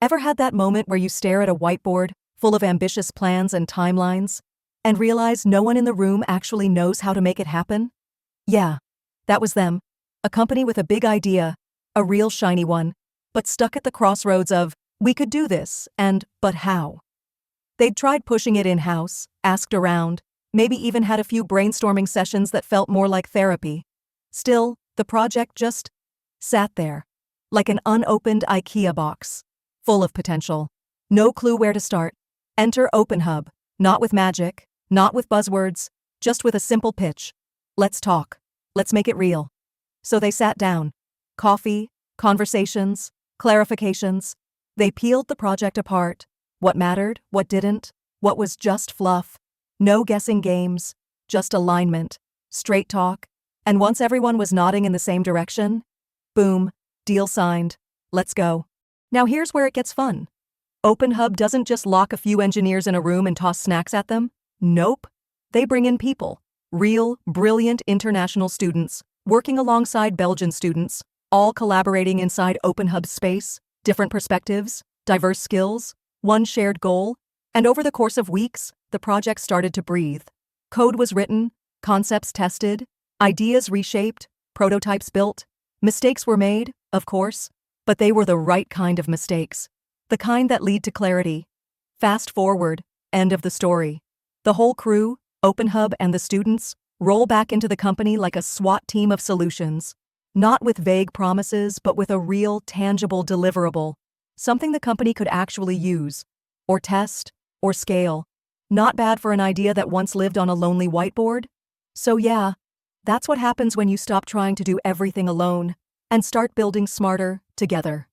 Ever had that moment where you stare at a whiteboard full of ambitious plans and timelines and realize no one in the room actually knows how to make it happen? Yeah, that was them. A company with a big idea, a real shiny one, but stuck at the crossroads of, we could do this, and, but how? They'd tried pushing it in-house, asked around, maybe even had a few brainstorming sessions that felt more like therapy. Still, the project just sat there, like an unopened IKEA box, full of potential. No clue where to start. Enter OpenHub, not with magic, not with buzzwords, just with a simple pitch. Let's talk. Let's make it real. So they sat down. Coffee, conversations, clarifications. They peeled the project apart. What mattered, what didn't, what was just fluff. No guessing games, just alignment, straight talk. And once everyone was nodding in the same direction, boom, deal signed. Let's go. Now here's where it gets fun. OpenHub doesn't just lock a few engineers in a room and toss snacks at them. Nope. They bring in people. Real, brilliant international students, working alongside Belgian students, all collaborating inside OpenHub's space, different perspectives, diverse skills, one shared goal. And over the course of weeks, the project started to breathe. Code was written, concepts tested, ideas reshaped, prototypes built. Mistakes were made, of course, but they were the right kind of mistakes. The kind that lead to clarity. Fast forward, end of the story. The whole crew, OpenHub and the students, roll back into the company like a SWAT team of solutions. Not with vague promises, but with a real, tangible deliverable. Something the company could actually use, or test, or scale. Not bad for an idea that once lived on a lonely whiteboard. So yeah, that's what happens when you stop trying to do everything alone and start building smarter, together.